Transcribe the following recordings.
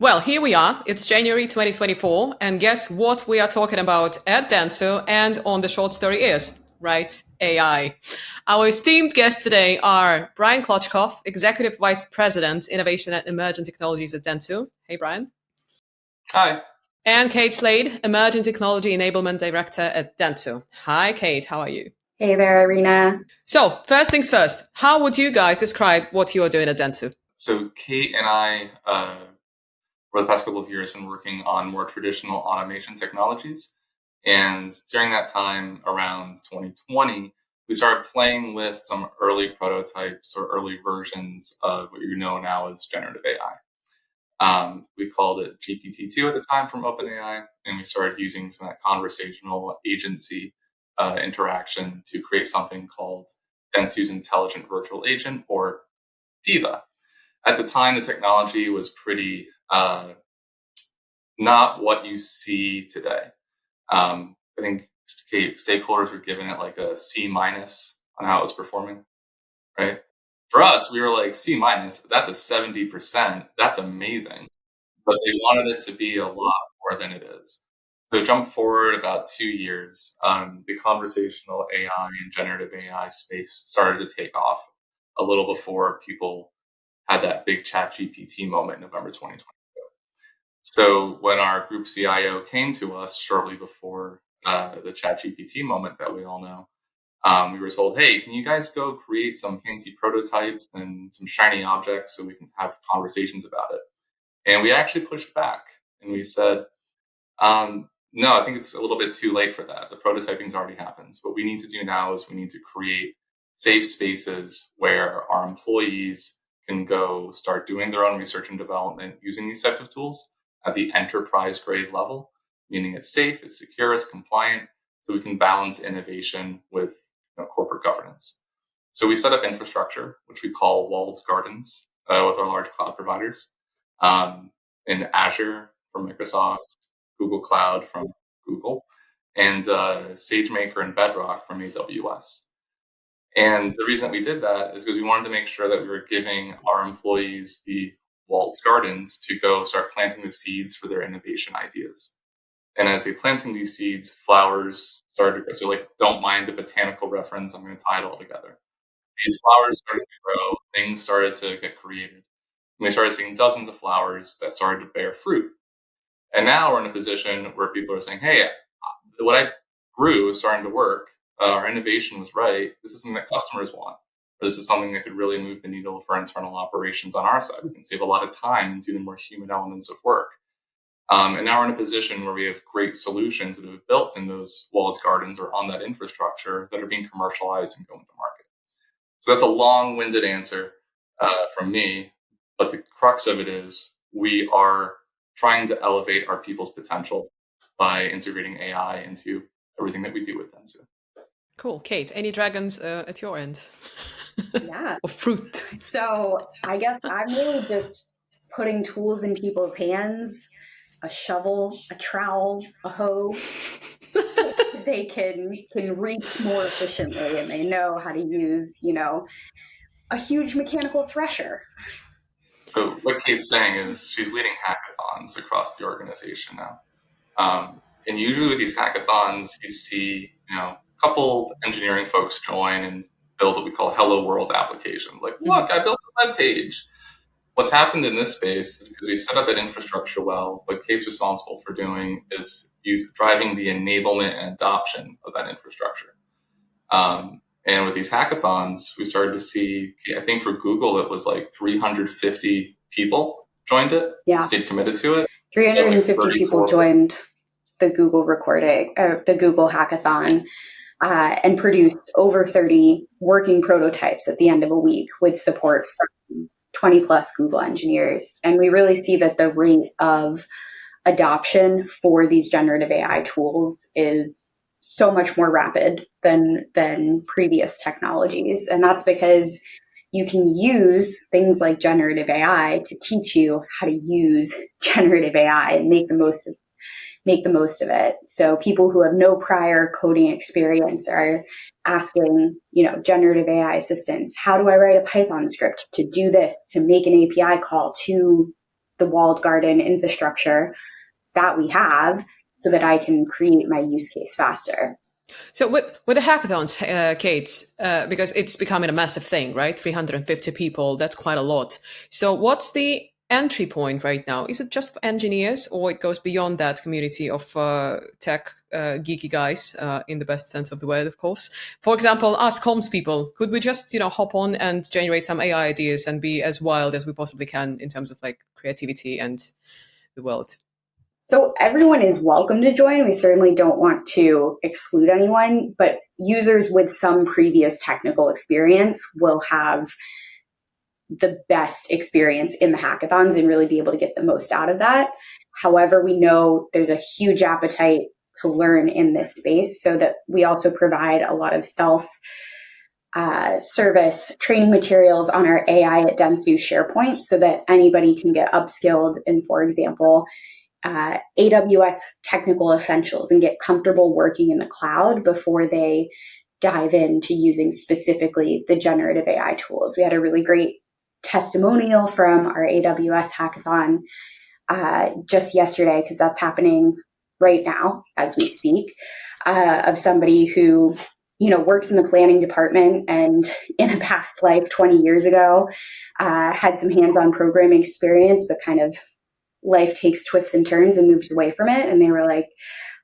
Well, here we are. It's January 2024. And guess what we are talking about at dentsu and on the short story is, right? AI. Our esteemed guests today are Brian Klochkoff, Executive Vice President, Innovation and Emerging Technologies at dentsu. Hey, Brian. Hi. And Kate Slade, Emerging Technology Enablement Director at dentsu. Hi, Kate. How are you? Hey there, Irina. So, first things first, how would you guys describe what you are doing at dentsu? So Kate and I, over the past couple of years, been working on more traditional automation technologies. And during that time, around 2020, we started playing with some early prototypes or early versions of what you know now as generative AI. We called it GPT-2 at the time from OpenAI, and we started using some of that conversational agency interaction to create something called Dentsu's Intelligent Virtual Agent, or DIVA. At the time, the technology was pretty not what you see today. I think stakeholders were giving it like a C- on how it was performing, right? For us, we were like C-, that's a 70%. That's amazing. But they wanted it to be a lot more than it is. So jump forward about 2 years, the conversational AI and generative AI space started to take off a little before people had that big ChatGPT moment in November 2022. So when our group CIO came to us shortly before the ChatGPT moment that we all know, we were told, hey, can you guys go create some fancy prototypes and some shiny objects so we can have conversations about it? And we actually pushed back and we said, no, I think it's a little bit too late for that. The prototyping's already happened. What we need to do now is we need to create safe spaces where our employees can go start doing their own research and development using these types of tools at the enterprise grade level, meaning it's safe, it's secure, it's compliant, so we can balance innovation with corporate governance. So we set up infrastructure, which we call walled gardens with our large cloud providers, in Azure from Microsoft, Google Cloud from Google, and SageMaker and Bedrock from AWS. And the reason we did that is because we wanted to make sure that we were giving our employees the walled gardens to go start planting the seeds for their innovation ideas. And as they planting these seeds, flowers started to grow. So don't mind the botanical reference, I'm going to tie it all together. These flowers started to grow, things started to get created. And we started seeing dozens of flowers that started to bear fruit. And now we're in a position where people are saying, hey, what I grew is starting to work. Our innovation was right. This is something that customers want. This is something that could really move the needle for internal operations on our side. We can save a lot of time and do the more human elements of work. And now we're in a position where we have great solutions that have been built in those walled gardens or on that infrastructure that are being commercialized and going to market. So that's a long-winded answer from me. But the crux of it is we are trying to elevate our people's potential by integrating AI into everything that we do with dentsu. Cool. Kate, any dragons at your end? Yeah. Or fruit? So I guess I'm really just putting tools in people's hands, a shovel, a trowel, a hoe. They can reach more efficiently and they know how to use, a huge mechanical thresher. So what Kate's saying is she's leading hackathons across the organization now. And usually with these hackathons, you see, a couple engineering folks join and build what we call hello world applications. Like, look, I built a web page. What's happened in this space is because we've set up that infrastructure well, what Kate's responsible for doing is driving the enablement and adoption of that infrastructure. And with these hackathons, we started to see, I think for Google, it was like 350 people joined it, stayed committed to it. 350 people joined the Google the Google Hackathon, and produced over 30 working prototypes at the end of a week with support from 20 plus Google engineers. And we really see that the rate of adoption for these generative AI tools is so much more rapid than previous technologies. And that's because you can use things like generative AI to teach you how to use generative AI and make the most of it. So people who have no prior coding experience are asking, generative AI assistants, how do I write a Python script to do this, to make an API call to the walled garden infrastructure that we have so that I can create my use case faster. So with the hackathons, Kate, because it's becoming a massive thing, right? 350 people, that's quite a lot. So what's the entry point right now? Is it just for engineers, or it goes beyond that community of tech geeky guys, in the best sense of the word, of course? For example, us comms people, could we just hop on and generate some AI ideas and be as wild as we possibly can in terms of like creativity and the world? So everyone is welcome to join. We certainly don't want to exclude anyone, but users with some previous technical experience will have the best experience in the hackathons and really be able to get the most out of that. However, we know there's a huge appetite to learn in this space, so that we also provide a lot of service training materials on our AI at dentsu SharePoint so that anybody can get upskilled in, for example, AWS technical essentials and get comfortable working in the cloud before they dive into using specifically the generative AI tools. We had a really great testimonial from our AWS hackathon just yesterday, because that's happening right now as we speak, of somebody who works in the planning department and in a past life 20 years ago had some hands-on programming experience, but kind of life takes twists and turns and moves away from it. And they were like,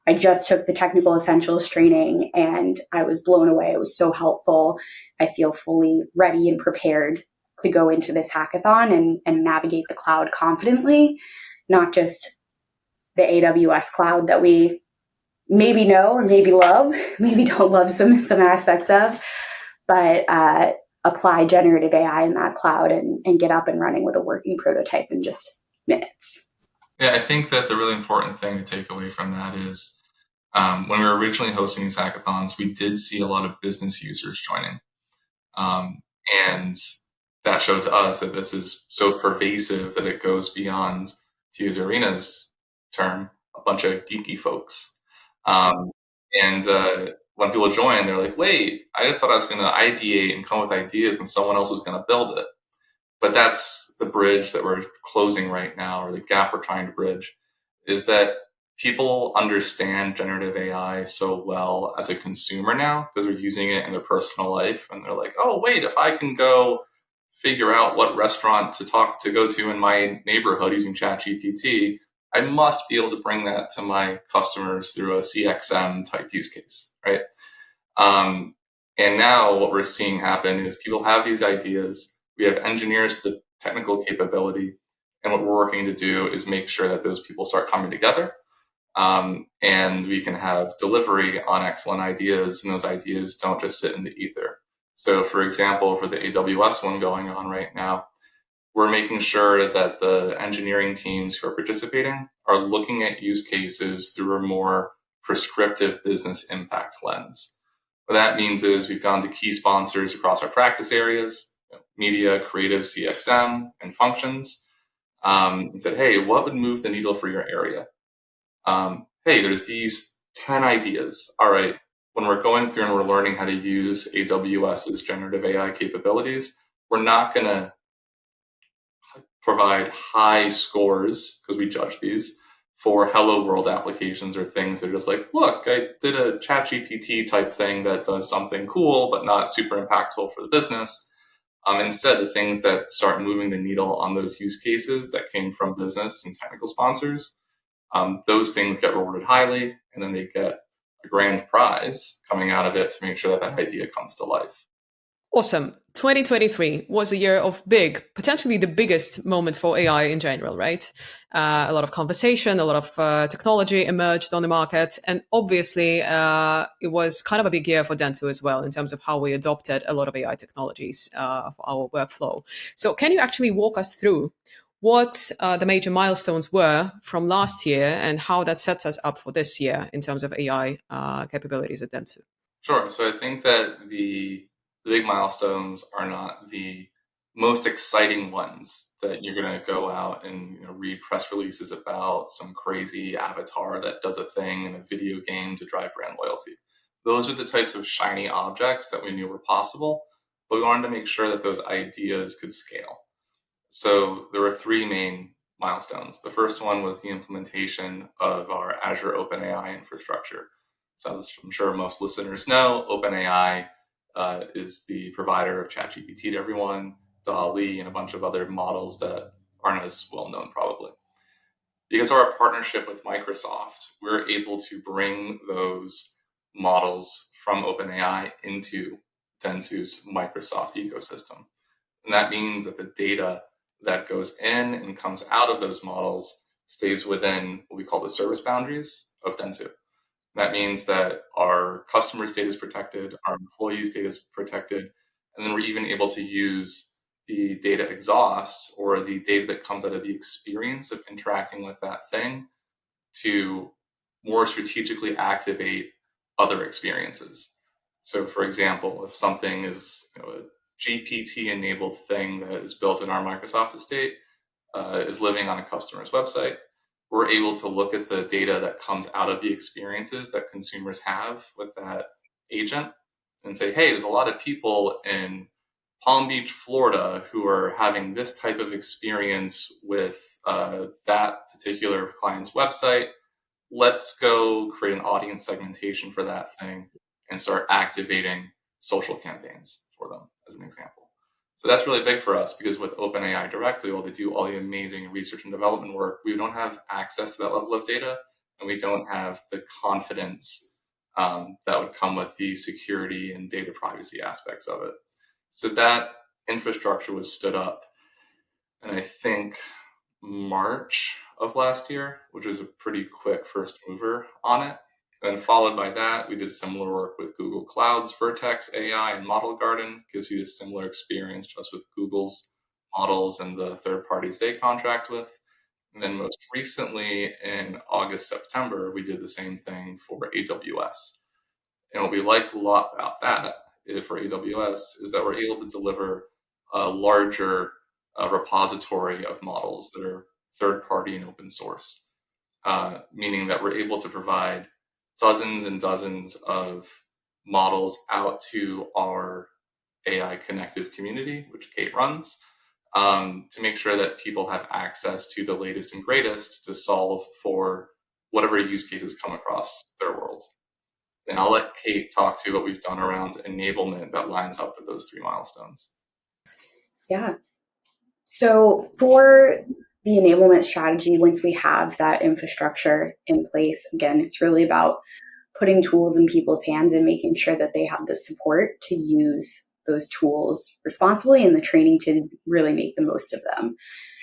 I just took the technical essentials training and I was blown away. It was so helpful. I feel fully ready and prepared to go into this hackathon and navigate the cloud confidently, not just the AWS cloud that we maybe know or maybe love, maybe don't love some aspects of, but apply generative AI in that cloud and get up and running with a working prototype in just minutes. Yeah, I think that the really important thing to take away from that is when we were originally hosting these hackathons, we did see a lot of business users joining. And that showed to us that this is so pervasive that it goes beyond, to use Arena's term, a bunch of geeky folks. And when people join, they're like, wait, I just thought I was going to ideate and come with ideas and someone else was going to build it. But that's the bridge that we're closing right now, or the gap we're trying to bridge, is that people understand generative AI so well as a consumer now because they're using it in their personal life. And they're like, oh, wait, if I can go figure out what restaurant to go to in my neighborhood using ChatGPT, I must be able to bring that to my customers through a CXM type use case, right? And now what we're seeing happen is people have these ideas. We have engineers, the technical capability, and what we're working to do is make sure that those people start coming together, and we can have delivery on excellent ideas, and those ideas don't just sit in the ether. So, for example, for the AWS one going on right now, we're making sure that the engineering teams who are participating are looking at use cases through a more prescriptive business impact lens. What that means is we've gone to key sponsors across our practice areas, media, creative, CXM, and functions, and said, hey, what would move the needle for your area? Hey, there's these 10 ideas. All right, when we're going through and we're learning how to use AWS's generative AI capabilities, we're not going to provide high scores, because we judge these, for hello world applications or things that are just like, look, I did a ChatGPT type thing that does something cool, but not super impactful for the business. Instead, the things that start moving the needle on those use cases that came from business and technical sponsors, those things get rewarded highly, and then they get a grand prize coming out of it to make sure that that idea comes to life. Awesome. 2023 was a year of potentially the biggest moments for AI in general, right? A lot of conversation, a lot of technology emerged on the market. And obviously, it was kind of a big year for dentsu as well in terms of how we adopted a lot of AI technologies for our workflow. So can you actually walk us through what the major milestones were from last year and how that sets us up for this year in terms of AI capabilities at dentsu? Sure. So I think that the big milestones are not the most exciting ones that you're going to go out and read press releases about some crazy avatar that does a thing in a video game to drive brand loyalty. Those are the types of shiny objects that we knew were possible, but we wanted to make sure that those ideas could scale. So there were three main milestones. The first one was the implementation of our Azure OpenAI infrastructure. So as I'm sure most listeners know, OpenAI is the provider of ChatGPT to everyone, DALL-E, and a bunch of other models that aren't as well known probably. Because of our partnership with Microsoft, we're able to bring those models from OpenAI into dentsu's Microsoft ecosystem. And that means that the data that goes in and comes out of those models stays within what we call the service boundaries of dentsu. That means that our customers' data is protected, our employees' data is protected, and then we're even able to use the data exhaust, or the data that comes out of the experience of interacting with that thing, to more strategically activate other experiences. So for example, if something is a GPT-enabled thing that is built in our Microsoft estate, is living on a customer's website, we're able to look at the data that comes out of the experiences that consumers have with that agent and say, hey, there's a lot of people in Palm Beach, Florida, who are having this type of experience with that particular client's website. Let's go create an audience segmentation for that thing and start activating social campaigns for them, as an example. So that's really big for us, because with OpenAI directly, while they do all the amazing research and development work, we don't have access to that level of data, and we don't have the confidence that would come with the security and data privacy aspects of it. So that infrastructure was stood up, and I think March of last year, which was a pretty quick first mover on it. Then followed by that, we did similar work with Google Cloud's Vertex AI and Model Garden. Gives you a similar experience just with Google's models and the third parties they contract with. And then most recently in August, September, we did the same thing for AWS. And what we like a lot about that for AWS is that we're able to deliver a larger repository of models that are third party and open source, meaning that we're able to provide dozens and dozens of models out to our AI Connective community, which Kate runs, to make sure that people have access to the latest and greatest to solve for whatever use cases come across their world. And I'll let Kate talk to what we've done around enablement that lines up with those 3 milestones. Yeah. So for the enablement strategy, once we have that infrastructure in place, again, it's really about putting tools in people's hands and making sure that they have the support to use those tools responsibly and the training to really make the most of them.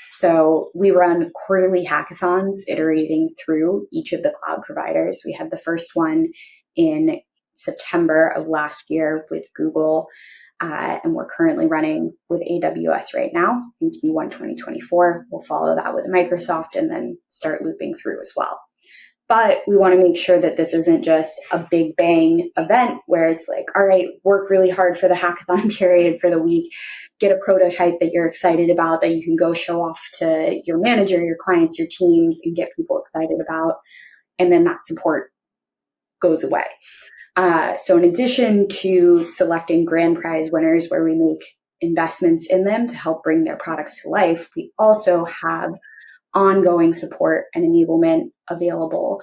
So we run quarterly hackathons iterating through each of the cloud providers. We had the first one in September of last year with Google, and we're currently running with AWS right now in Q1 2024. We'll follow that with Microsoft and then start looping through as well. But we want to make sure that this isn't just a big bang event where it's like, all right, work really hard for the hackathon period for the week, get a prototype that you're excited about that you can go show off to your manager, your clients, your teams, and get people excited about. And then that support goes away. So in addition to selecting grand prize winners where we make investments in them to help bring their products to life, we also have ongoing support and enablement available.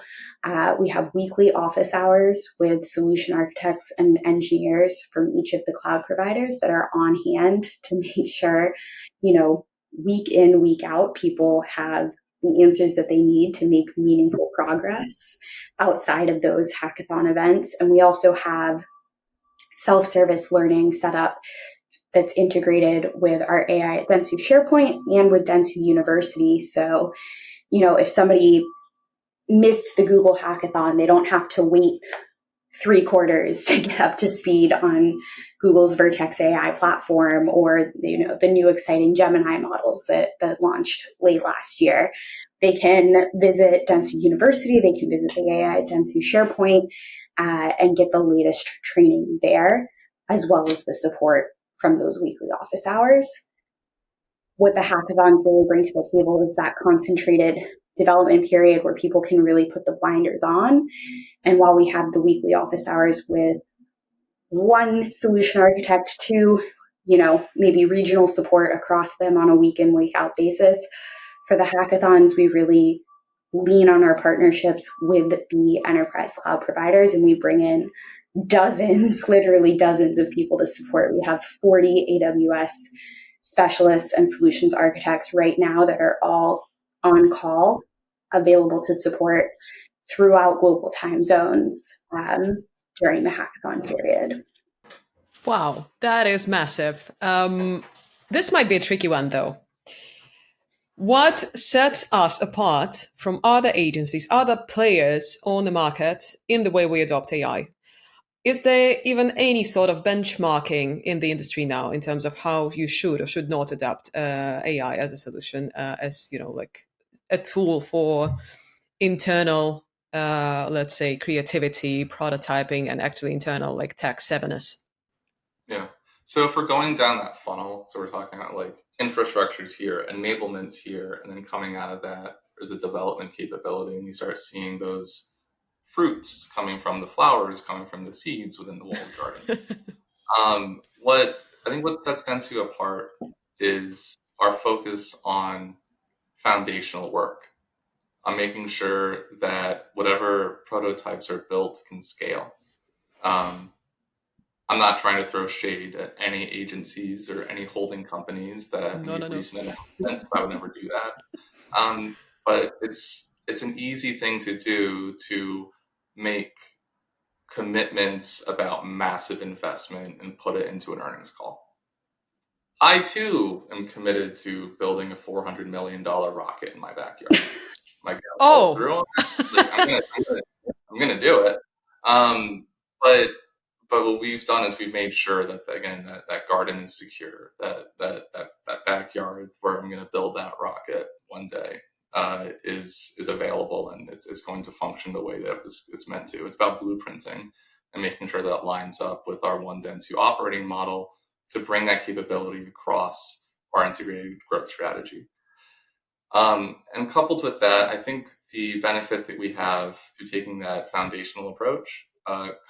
We have weekly office hours with solution architects and engineers from each of the cloud providers that are on hand to make sure, week in, week out, people have the answers that they need to make meaningful progress outside of those hackathon events. And we also have self-service learning set up that's integrated with our AI at Dentsu SharePoint and with Dentsu University. So, if somebody missed the Google Hackathon, they don't have to wait 3 quarters to get up to speed on Google's Vertex AI platform or, the new exciting Gemini models that launched late last year. They can visit Dentsu University, they can visit the AI at Dentsu SharePoint and get the latest training there, as well as the support from those weekly office hours. What the hackathons really bring to the table is that concentrated development period where people can really put the blinders on. And while we have the weekly office hours with one solution architect to, maybe regional support across them on a week in, week out basis, for For the hackathons, we really lean on our partnerships with the enterprise cloud providers, and we bring in dozens, literally dozens of people to support. We have 40 AWS specialists and solutions architects right now that are all on call, available to support throughout global time zones during the hackathon period. Wow, that is massive. This might be a tricky one, though. What sets us apart from other agencies, other players on the market in the way we adopt AI? Is there even any sort of benchmarking in the industry now in terms of how you should or should not adapt AI as a solution, as like a tool for internal, let's say, creativity, prototyping, and actually internal like tech savviness? Yeah. So if we're going down that funnel, so we're talking about like infrastructures here, enablements here, and then coming out of that is a development capability, and you start seeing those fruits coming from the flowers, coming from the seeds within the walled garden. What sets dentsu apart is our focus on foundational work, on making sure that whatever prototypes are built can scale. I'm not trying to throw shade at any agencies or any holding companies that have made recent announcements. I would never do that. But it's an easy thing to do to make commitments about massive investment and put it into an earnings call. I too am committed to building a $400 million rocket in my backyard. I'm gonna do it. But what we've done is we've made sure that again that garden is secure, that backyard where I'm going to build that rocket one day is available, and it's going to function the way that it's meant to. It's about blueprinting and making sure that lines up with our One Dentsu operating model to bring that capability across our integrated growth strategy. And coupled with that, I think the benefit that we have through taking that foundational approach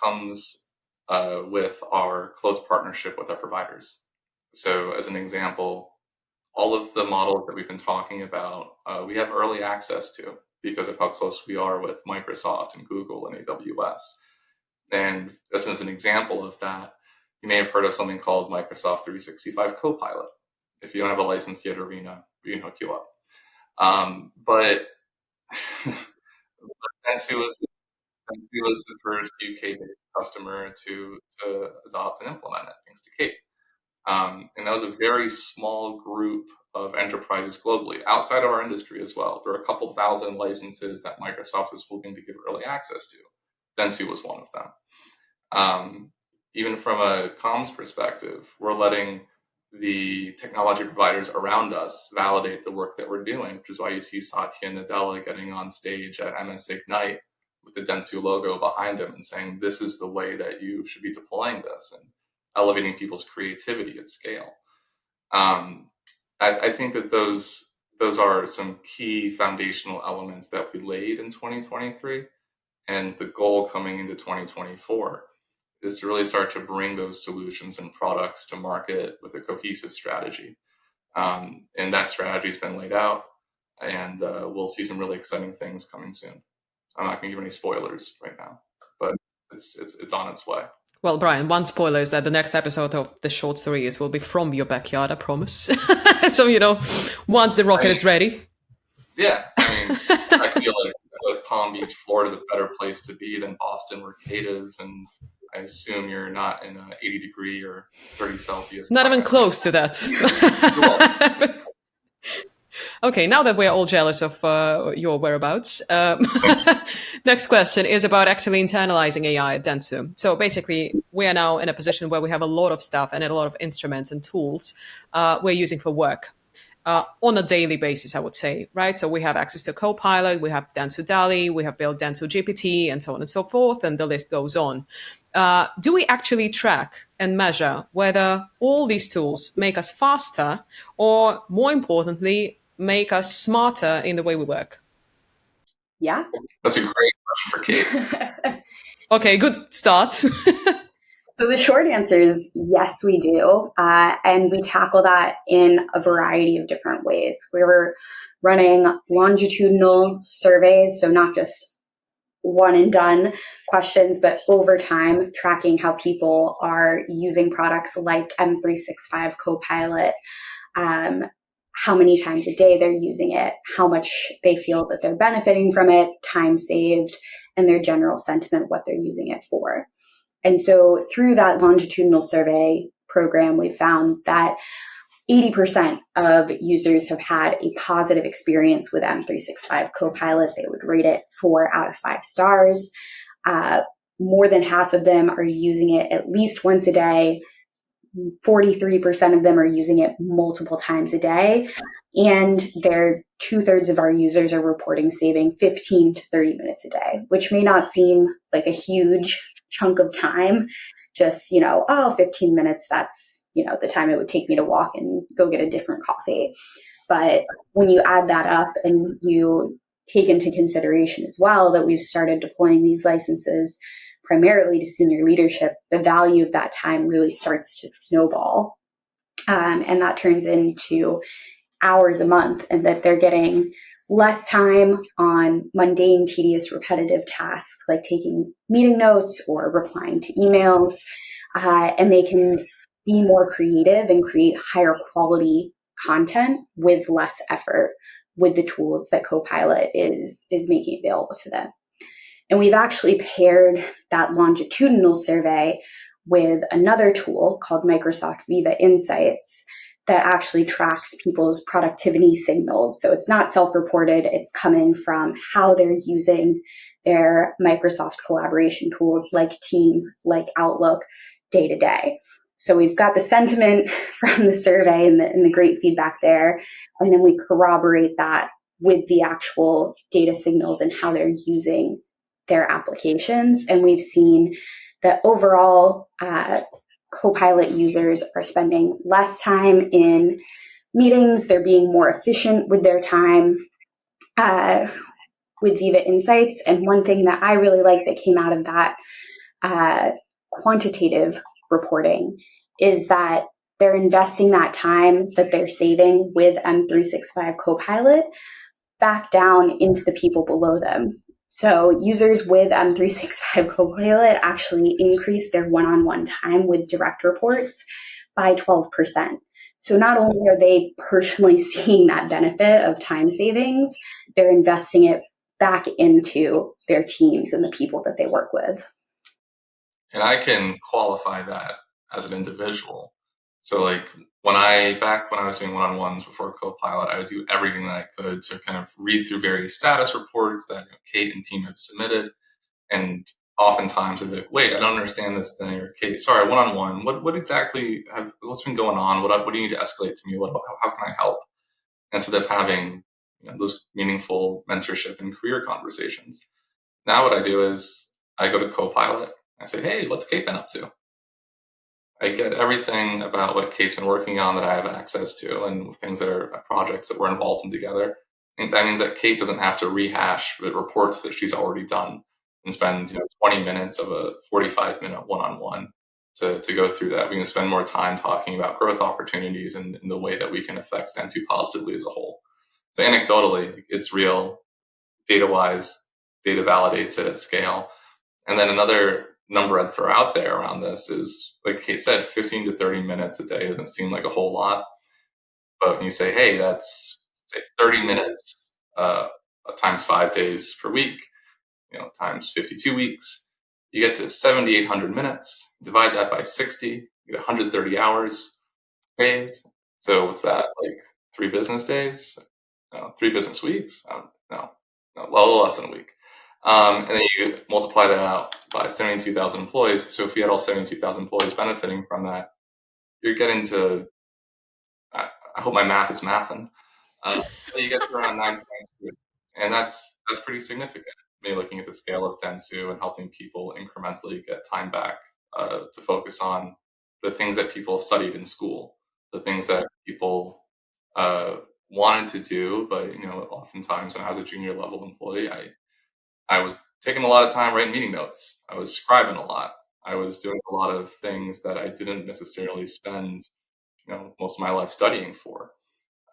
comes with our close partnership with our providers. So as an example, all of the models that we've been talking about, we have early access to because of how close we are with Microsoft and Google and AWS. And this is an example of that. You may have heard of something called Microsoft 365 Copilot. If you don't have a license yet, Arena, we can hook you up. But Dentsu was the first UK-based customer to adopt and implement it, thanks to Kate. And that was a very small group of enterprises globally, outside of our industry as well. There are a couple thousand licenses that Microsoft was willing to give early access to. Dentsu was one of them. Even from a comms perspective, we're letting the technology providers around us validate the work that we're doing, which is why you see Satya Nadella getting on stage at MS Ignite with the Dentsu logo behind him and saying, this is the way that you should be deploying this, and elevating people's creativity at scale. I think that those are some key foundational elements that we laid in 2023, and the goal coming into 2024 is to really start to bring those solutions and products to market with a cohesive strategy. And that strategy has been laid out, and we'll see some really exciting things coming soon. I'm not going to give any spoilers right now, but it's on its way. Well, Brian, one spoiler is that the next episode of the short stories will be from your backyard, I promise. So, once the rocket is ready. Yeah, I feel like Palm Beach, Florida is a better place to be than Boston, where Kate is, and I assume you're not in 80 degree or 30 Celsius. Not even close to that. Okay, now that we're all jealous of your whereabouts, next question is about actually internalizing AI at Dentsu. So basically, we are now in a position where we have a lot of stuff and a lot of instruments and tools we're using for work on a daily basis, I would say, right? So we have access to Copilot, we have Dentsu DALL-E, we have built Dentsu GPT, and so on and so forth, and the list goes on. Do we actually track and measure whether all these tools make us faster or, more importantly, make us smarter in the way we work? Yeah. That's a great question for Kate. Okay, good start. So the short answer is yes, we do. And we tackle that in a variety of different ways. We're running longitudinal surveys, so not just one and done questions, but over time, tracking how people are using products like M365 Copilot, how many times a day they're using it, how much they feel that they're benefiting from it, time saved, and their general sentiment, what they're using it for. And so through that longitudinal survey program, we found that 80% of users have had a positive experience with M365 Copilot. They would rate it 4 out of 5 stars. More than half of them are using it at least once a day. 43% of them are using it multiple times a day. And 2/3 of our users are reporting saving 15 to 30 minutes a day, which may not seem like a huge chunk of time. Just, 15 minutes, that's, the time it would take me to walk and go get a different coffee. But when you add that up and you take into consideration as well that we've started deploying these licenses primarily to senior leadership, the value of that time really starts to snowball. And that turns into hours a month, and that they're getting less time on mundane, tedious, repetitive tasks like taking meeting notes or replying to emails. And they can be more creative and create higher quality content with less effort with the tools that Copilot is making available to them. And we've actually paired that longitudinal survey with another tool called Microsoft Viva Insights that actually tracks people's productivity signals. So it's not self-reported, it's coming from how they're using their Microsoft collaboration tools like Teams, like Outlook, day to day. So we've got the sentiment from the survey and the great feedback there, and then we corroborate that with the actual data signals and how they're using their applications. And we've seen that overall Copilot users are spending less time in meetings. They're being more efficient with their time with Viva Insights. And one thing that I really like that came out of that quantitative reporting is that they're investing that time that they're saving with M365 Copilot back down into the people below them. So users with M365 Copilot actually increased their one-on-one time with direct reports by 12%. So not only are they personally seeing that benefit of time savings, they're investing it back into their teams and the people that they work with. And I can qualify that as an individual. So back when I was doing one-on-ones before Copilot, I would do everything that I could to kind of read through various status reports that Kate and team have submitted. And oftentimes I'd be like, wait, I don't understand this thing. Or Kate, sorry, one-on-one, what exactly what's been going on? What do you need to escalate to me? How can I help? Instead of having those meaningful mentorship and career conversations. Now what I do is I go to Copilot. I say, hey, what's Kate been up to? I get everything about what Kate's been working on that I have access to, and things that are projects that we're involved in together. And that means that Kate doesn't have to rehash the reports that she's already done and spend 20 minutes of a 45-minute one-on-one to go through that. We can spend more time talking about growth opportunities and the way that we can affect dentsu positively as a whole. So anecdotally, it's real. Data-wise, data validates it at scale. And then another number I'd throw out there around this is, like Kate said, 15 to 30 minutes a day doesn't seem like a whole lot. But when you say, hey, that's 30 minutes times 5 days per week, times 52 weeks, you get to 7,800 minutes. Divide that by 60, you get 130 hours saved. So what's that, like 3 business days? No, 3 business weeks? No, a little less than a week. And then you multiply that out by 72,000 employees. So if you had all 72,000 employees benefiting from that, you're getting to, I hope my math is mathing. You get to around 9. And that's pretty significant. Me looking at the scale of dentsu and helping people incrementally get time back to focus on the things that people studied in school, the things that people wanted to do, but oftentimes when I was a junior level employee, I was taking a lot of time writing meeting notes. I was scribing a lot. I was doing a lot of things that I didn't necessarily spend, most of my life studying for.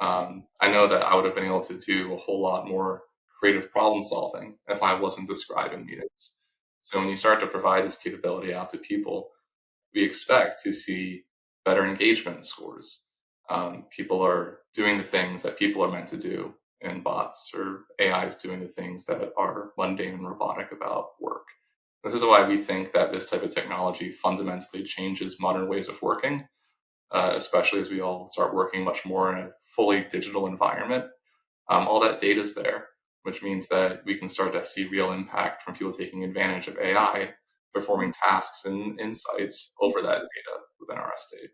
I know that I would have been able to do a whole lot more creative problem solving if I wasn't the scribe in meetings. So when you start to provide this capability out to people, we expect to see better engagement scores. People are doing the things that people are meant to do, and bots or AI is doing the things that are mundane and robotic about work. This is why we think that this type of technology fundamentally changes modern ways of working, especially as we all start working much more in a fully digital environment. All that data is there, which means that we can start to see real impact from people taking advantage of AI, performing tasks and insights over that data within our estate.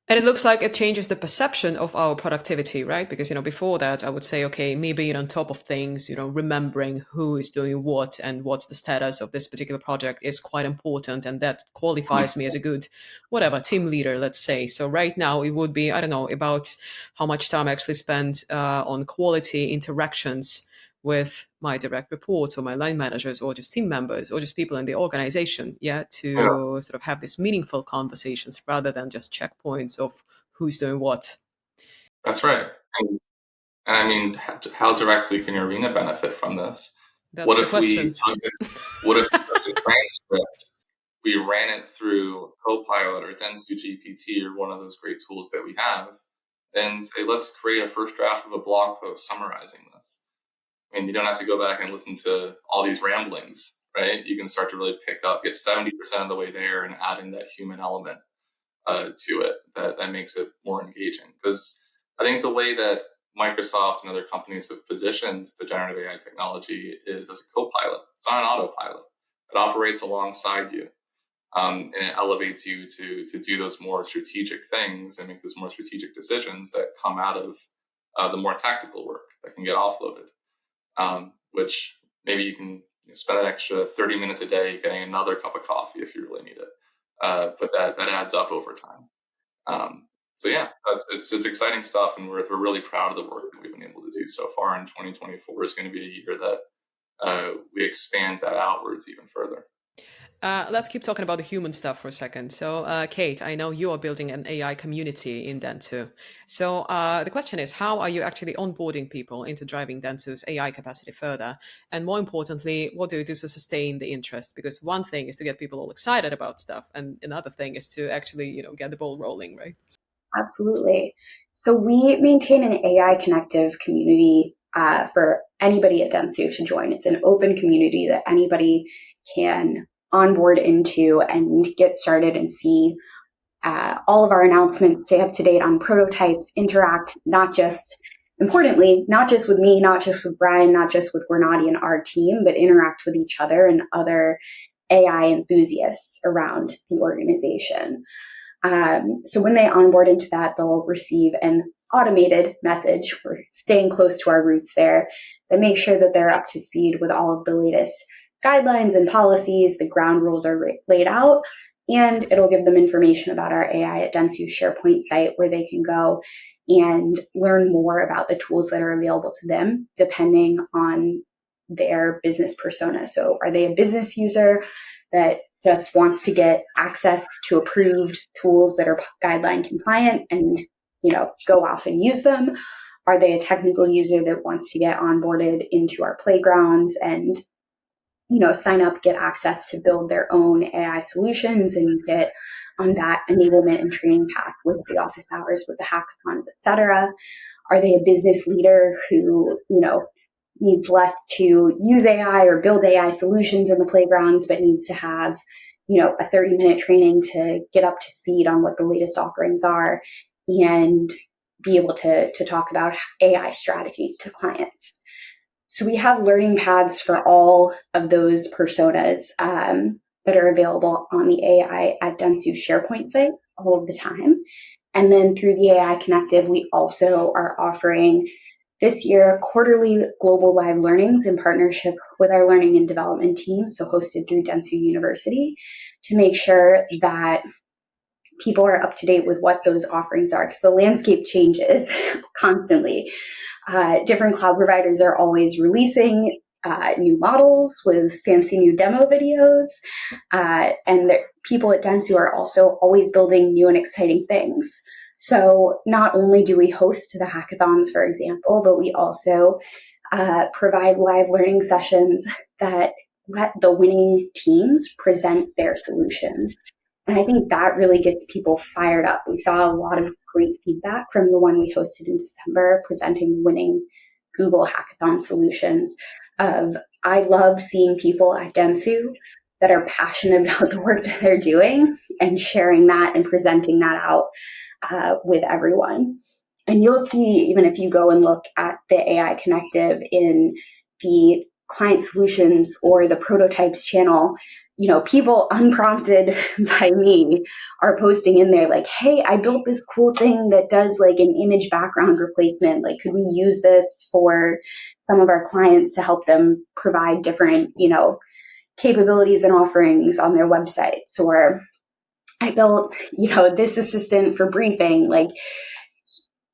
And it looks like it changes the perception of our productivity, right? Because, before that, I would say, okay, me being on top of things, remembering who is doing what and what's the status of this particular project is quite important. And that qualifies me as a good, whatever, team leader, let's say. So right now it would be, I don't know, about how much time I actually spend on quality interactions with my direct reports or my line managers or just team members or just people in the organization, to sort of have these meaningful conversations rather than just checkpoints of who's doing what. That's right. And I mean, how directly can Arena benefit from this? That's the question. What if this transcript, we ran it through Copilot or dentsu GPT or one of those great tools that we have, and say, let's create a first draft of a blog post summarizing this. I mean, you don't have to go back and listen to all these ramblings, right? You can start to really pick up, get 70% of the way there and add in that human element to it that makes it more engaging. Because I think the way that Microsoft and other companies have positioned the generative AI technology is as a co-pilot. It's not an autopilot. It operates alongside you. And it elevates you to do those more strategic things and make those more strategic decisions that come out of the more tactical work that can get offloaded. Which maybe you can spend an extra 30 minutes a day getting another cup of coffee if you really need it. But that adds up over time. So yeah, it's exciting stuff, and we're really proud of the work that we've been able to do so far. And 2024 is going to be a year that we expand that outwards even further. Let's keep talking about the human stuff for a second. So, Kate, I know you are building an AI community in dentsu. So the question is, how are you actually onboarding people into driving dentsu's AI capacity further? And more importantly, what do you do to sustain the interest? Because one thing is to get people all excited about stuff, and another thing is to actually, get the ball rolling, right? Absolutely. So we maintain an AI Connective community for anybody at dentsu to join. It's an open community that anybody can onboard into and get started and see all of our announcements, stay up to date on prototypes, interact, importantly, not just with me, not just with Brian, not just with Grenadi and our team, but interact with each other and other AI enthusiasts around the organization. So when they onboard into that, they'll receive an automated message. We're staying close to our roots there that makes sure that they're up to speed with all of the latest guidelines and policies. The ground rules are laid out, and it'll give them information about our AI at dentsu SharePoint site where they can go and learn more about the tools that are available to them depending on their business persona. So are they a business user that just wants to get access to approved tools that are guideline compliant and, go off and use them? Are they a technical user that wants to get onboarded into our playgrounds and, sign up, get access to build their own AI solutions and get on that enablement and training path with the office hours, with the hackathons, et cetera? Are they a business leader who, needs less to use AI or build AI solutions in the playgrounds, but needs to have, a 30-minute training to get up to speed on what the latest offerings are and be able to talk about AI strategy to clients? So we have learning paths for all of those personas that are available on the AI at dentsu SharePoint site all of the time. And then through the AI Connective, we also are offering this year quarterly global live learnings in partnership with our learning and development team, so hosted through Dentsu University, to make sure that people are up to date with what those offerings are, because the landscape changes constantly. Different cloud providers are always releasing new models with fancy new demo videos, and people at Dentsu are also always building new and exciting things. So not only do we host the hackathons, for example, but we also provide live learning sessions that let the winning teams present their solutions. And I think that really gets people fired up. We saw a lot of great feedback from the one we hosted in December, presenting winning Google Hackathon solutions. I love seeing people at Dentsu that are passionate about the work that they're doing and sharing that and presenting that out with everyone. And you'll see, even if you go and look at the AI Connective in the client solutions or the prototypes channel, people unprompted by me are posting in there like, hey, I built this cool thing that does like an image background replacement. Like, could we use this for some of our clients to help them provide different, capabilities and offerings on their websites? Or I built, this assistant for briefing, like,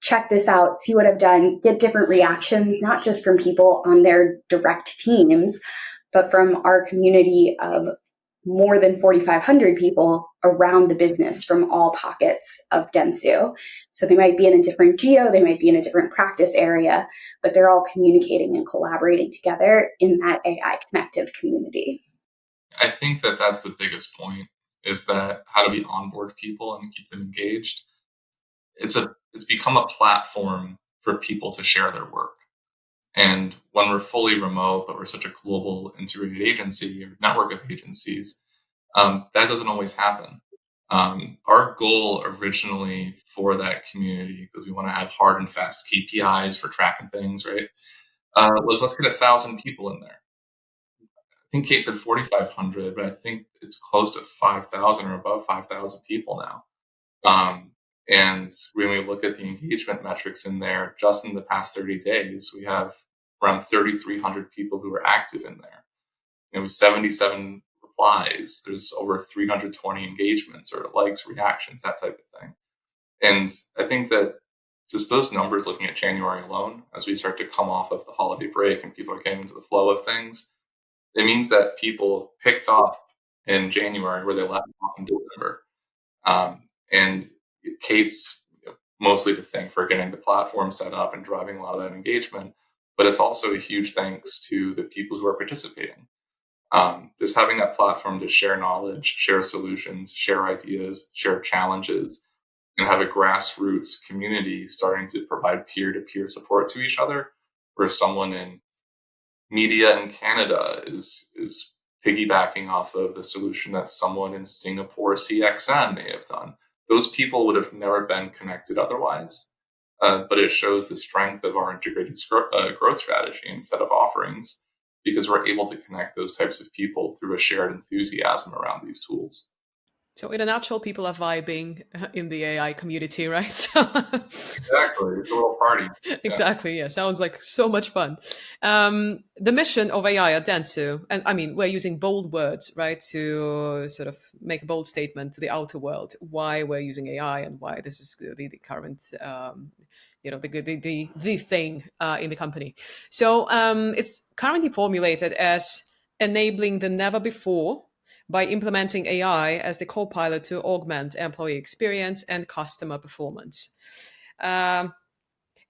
check this out, see what I've done, get different reactions, not just from people on their direct teams, but from our community of more than 4,500 people around the business from all pockets of Dentsu. So they might be in a different geo, they might be in a different practice area, but they're all communicating and collaborating together in that AI Connective community. I think that that's the biggest point, is that how do we onboard people and keep them engaged? It's become a platform for people to share their work. And when we're fully remote, but we're such a global integrated agency or network of agencies, that doesn't always happen. Our goal originally for that community, because we want to have hard and fast KPIs for tracking things, right, was let's get 1,000 people in there. I think Kate said 4,500, but I think it's close to 5,000 or above 5,000 people now. And when we look at the engagement metrics in there, just in the past 30 days, we have around 3,300 people who are active in there. 77 replies. There's over 320 engagements or likes, reactions, that type of thing. And I think that just those numbers, looking at January alone, as we start to come off of the holiday break and people are getting into the flow of things, it means that people picked up in January where they left off in December. And Kate's mostly to thank for getting the platform set up and driving a lot of that engagement, but it's also a huge thanks to the people who are participating. Just having that platform to share knowledge, share solutions, share ideas, share challenges, and have a grassroots community starting to provide peer-to-peer support to each other, where someone in media in Canada is piggybacking off of the solution that someone in Singapore CXM may have done. Those people would have never been connected otherwise, but it shows the strength of our integrated growth strategy and set of offerings, because we're able to connect those types of people through a shared enthusiasm around these tools. So in a nutshell, people are vibing in the AI community, right? Exactly. It's a little party. Exactly. Yeah. Sounds like so much fun. The mission of AI at Dentsu, and I mean, we're using bold words, right, to sort of make a bold statement to the outer world why we're using AI and why this is the current, the thing in the company. So it's currently formulated as enabling the never before by implementing AI as the Copilot to augment employee experience and customer performance. In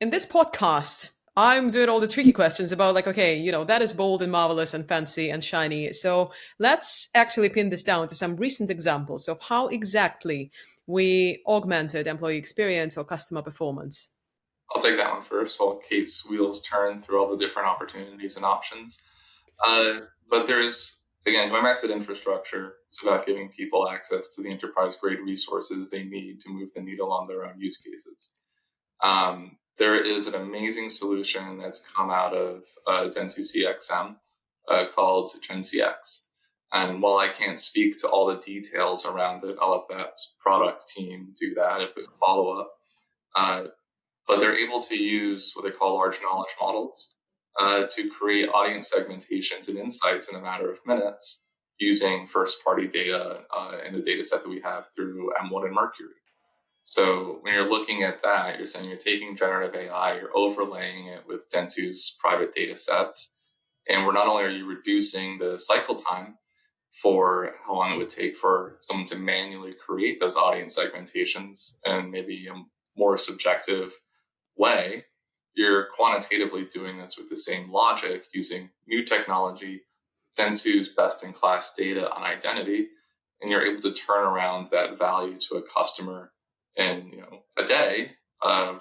this podcast, I'm doing all the tricky questions about like, okay, that is bold and marvelous and fancy and shiny. So let's actually pin this down to some recent examples of how exactly we augmented employee experience or customer performance. I'll take that one first while Kate's wheels turn through all the different opportunities and options. But there's, again, going back to the infrastructure, it's about giving people access to the enterprise-grade resources they need to move the needle on their own use cases. There is an amazing solution that's come out of Dentsu CXM called GenCX. And while I can't speak to all the details around it, I'll let that product team do that if there's a follow-up. But they're able to use what they call large knowledge models to create audience segmentations and insights in a matter of minutes using first-party data in the data set that we have through M1 and Mercury. So when you're looking at that, you're saying you're taking generative AI, you're overlaying it with Dentsu's private data sets. And not only are you reducing the cycle time for how long it would take for someone to manually create those audience segmentations and maybe more subjective way, you're quantitatively doing this with the same logic using new technology, dentsu's best-in-class data on identity, and you're able to turn around that value to a customer in a day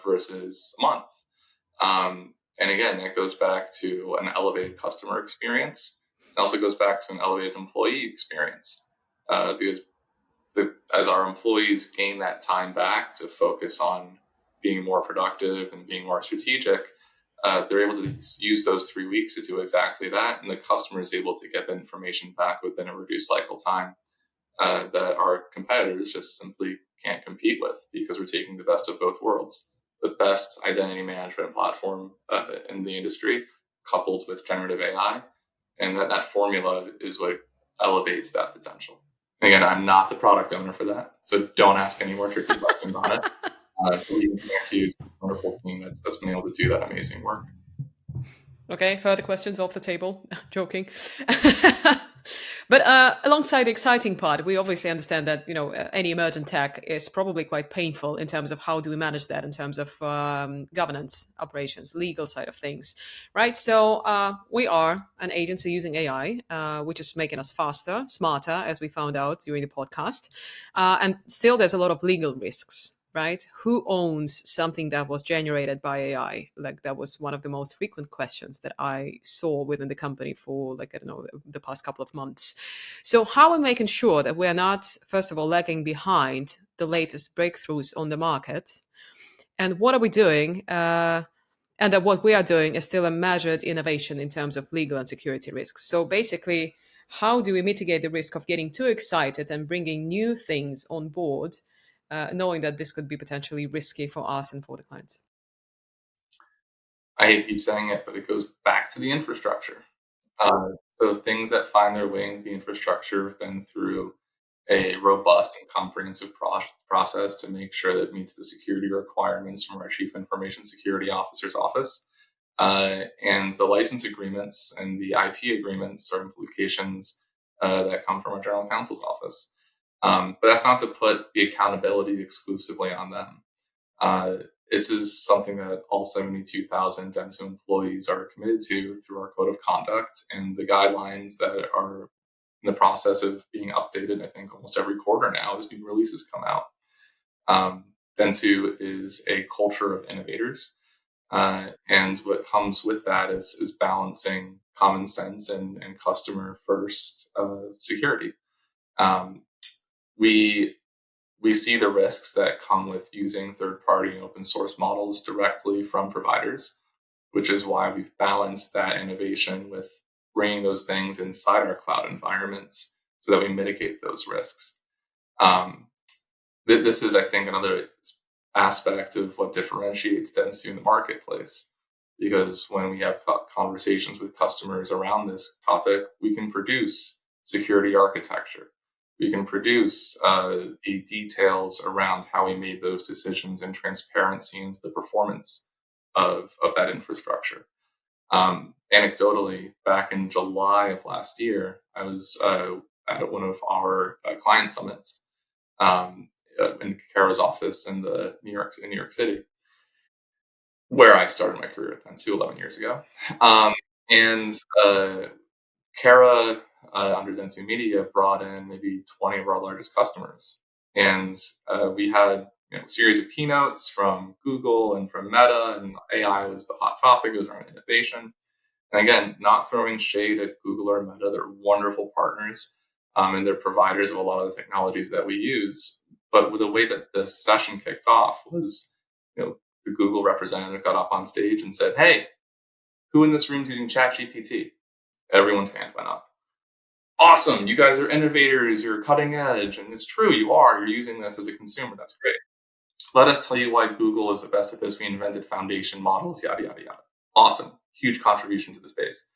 versus a month. And again, that goes back to an elevated customer experience. It also goes back to an elevated employee experience because as our employees gain that time back to focus on being more productive and being more strategic, they're able to use those 3 weeks to do exactly that. And the customer is able to get the information back within a reduced cycle time that our competitors just simply can't compete with, because we're taking the best of both worlds. The best identity management platform in the industry, coupled with generative AI. And that formula is what elevates that potential. Again, I'm not the product owner for that, so don't ask any more tricky questions on it. We have to use a wonderful team that's been able to do that amazing work. Okay, further questions off the table? Joking. But alongside the exciting part, we obviously understand that any emergent tech is probably quite painful in terms of how do we manage that in terms of governance, operations, legal side of things, right? So we are an agency using AI, which is making us faster, smarter, as we found out during the podcast. And still, there's a lot of legal risks. Right? Who owns something that was generated by AI? Like, that was one of the most frequent questions that I saw within the company for the past couple of months. So how are we making sure that we're not, first of all, lagging behind the latest breakthroughs on the market? And what are we doing? And that what we are doing is still a measured innovation in terms of legal and security risks. So basically, how do we mitigate the risk of getting too excited and bringing new things on board, knowing that this could be potentially risky for us and for the clients? I hate to keep saying it, but it goes back to the infrastructure. So things that find their way into the infrastructure have been through a robust and comprehensive process to make sure that it meets the security requirements from our Chief Information Security Officer's office. And the license agreements and the IP agreements are implications that come from our General Counsel's office. But that's not to put the accountability exclusively on them. This is something that all 72,000 dentsu employees are committed to through our code of conduct and the guidelines that are in the process of being updated. I think almost every quarter now as new releases come out. Dentsu is a culture of innovators. And what comes with that is balancing common sense and customer first security. We see the risks that come with using third-party and open source models directly from providers, which is why we've balanced that innovation with bringing those things inside our cloud environments so that we mitigate those risks. This is, I think, another aspect of what differentiates dentsu in the marketplace, because when we have conversations with customers around this topic, we can produce security architecture. We can produce the details around how we made those decisions and transparency into the performance of that infrastructure. Anecdotally, back in July of last year, I was at one of our client summits in Kara's office in New York City, where I started my career at dentsu 11 years ago. And Kara, under Dentsu Media, brought in maybe 20 of our largest customers. And we had a series of keynotes from Google and from Meta, and AI was the hot topic. It was around innovation. And again, not throwing shade at Google or Meta. They're wonderful partners, and they're providers of a lot of the technologies that we use. But with the way that this session kicked off was, the Google representative got up on stage and said, "Hey, who in this room is using ChatGPT?" Everyone's hand went up. Awesome, you guys are innovators, you're cutting edge, and it's true, you are. You're using this as a consumer, that's great. Let us tell you why Google is the best at this. We invented foundation models, yada, yada, yada. Awesome, huge contribution to the space.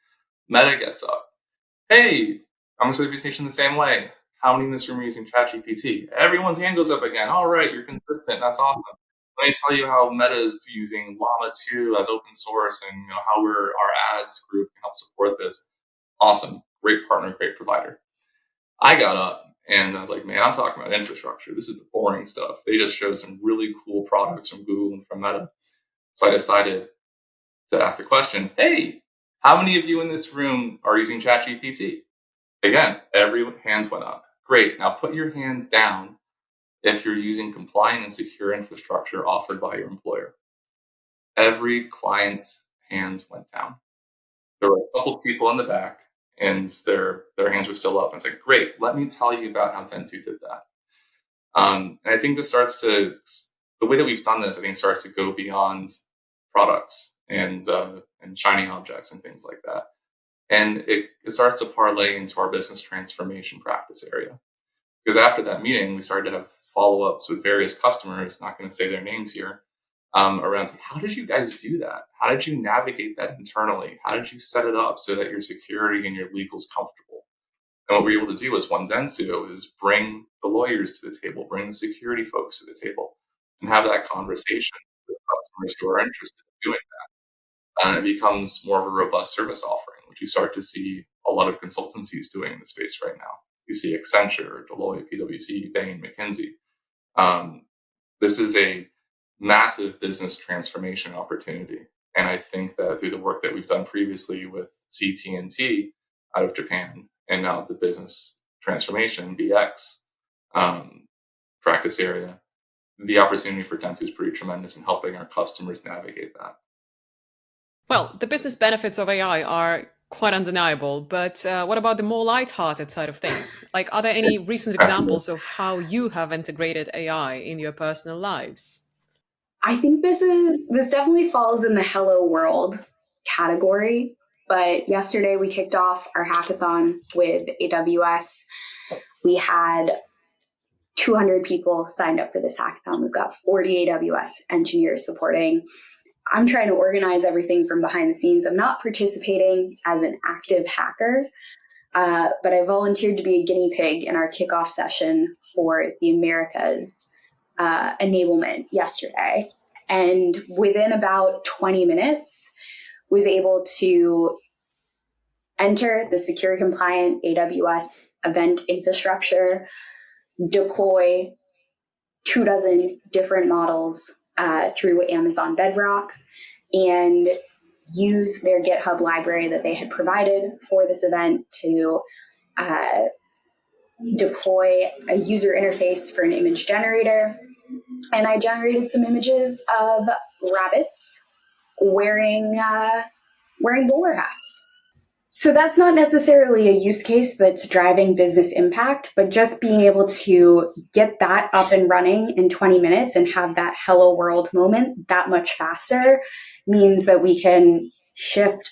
Meta gets up. Hey, I'm going to be station the same way. How many in this room are using ChatGPT? Everyone's hand goes up again. All right, you're consistent, that's awesome. Let me tell you how Meta is using Llama 2 as open source, and how our ads group can help support this. Awesome. Great partner, great provider. I got up And I was like, man, I'm talking about infrastructure. This is the boring stuff. They just showed some really cool products from Google and from Meta. So I decided to ask the question, hey, how many of you in this room are using ChatGPT? Again, every hands went up. Great. Now put your hands down if you're using compliant and secure infrastructure offered by your employer. Every client's hands went down. There were a couple people in the back, and their hands were still up. And it's like, great, let me tell you about how dentsu did that. And I think the way that we've done this, I think starts to go beyond products and shiny objects and things like that. And it starts to parlay into our business transformation practice area. Because after that meeting, we started to have follow-ups with various customers, not going to say their names here, around how did you guys do that? How did you navigate that internally? How did you set it up so that your security and your legal's comfortable? And what we were able to do as one dentsu is bring the lawyers to the table, bring the security folks to the table, and have that conversation with customers who are interested in doing that. And it becomes more of a robust service offering, which you start to see a lot of consultancies doing in the space right now. You see Accenture, Deloitte, PwC, Bain, McKinsey. This is a massive business transformation opportunity. And I think that through the work that we've done previously with CT&T out of Japan, and now the business transformation, BX, practice area, the opportunity for dentsu is pretty tremendous in helping our customers navigate that. Well, the business benefits of AI are quite undeniable, but what about the more lighthearted side of things? Like, are there any recent examples of how you have integrated AI in your personal lives? I think this definitely falls in the hello world category. But yesterday we kicked off our hackathon with AWS. We had 200 people signed up for this hackathon. We've got 40 AWS engineers supporting. I'm trying to organize everything from behind the scenes. I'm not participating as an active hacker, but I volunteered to be a guinea pig in our kickoff session for the Americas enablement yesterday. And within about 20 minutes, was able to enter the secure compliant AWS event infrastructure, deploy 24 different models through Amazon Bedrock, and use their GitHub library that they had provided for this event to deploy a user interface for an image generator. And I generated some images of rabbits wearing bowler hats. So that's not necessarily a use case that's driving business impact, but just being able to get that up and running in 20 minutes and have that hello world moment that much faster means that we can shift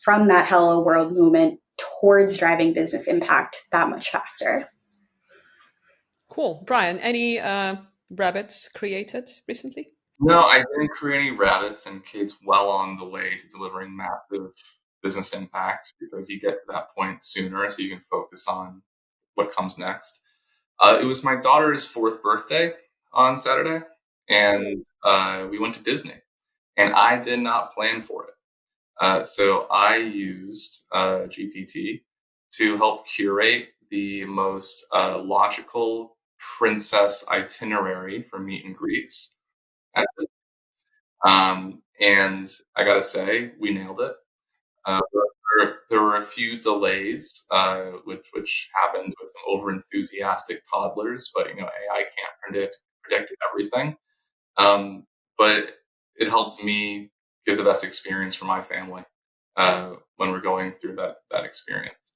from that hello world moment towards driving business impact that much faster. Cool. Brian, any rabbits created recently? No, I didn't create any rabbits, and Kate's well on the way to delivering massive business impact because you get to that point sooner so you can focus on what comes next. It was my daughter's 4th birthday on Saturday, and we went to Disney, and I did not plan for it. So I used GPT to help curate the most logical princess itinerary for meet and greets. And I gotta say, we nailed it. There were a few delays, which happened with some over-enthusiastic toddlers, but AI can't predict everything. But it helps me give the best experience for my family when we're going through that experience.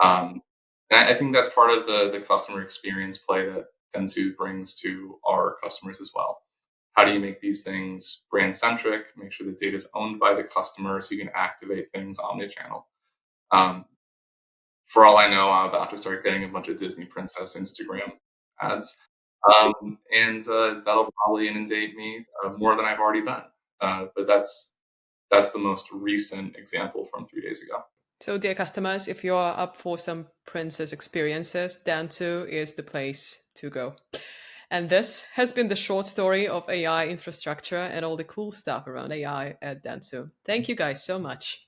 And I think that's part of the customer experience play that dentsu brings to our customers as well. How do you make these things brand centric? Make sure the data is owned by the customer so you can activate things omnichannel. For all I know, I'm about to start getting a bunch of Disney Princess Instagram ads. And that'll probably inundate me more than I've already been. But that's the most recent example from 3 days ago. So, dear customers, if you're up for some princess experiences, dentsu is the place to go. And this has been the short story of AI infrastructure and all the cool stuff around AI at dentsu. Thank you guys so much.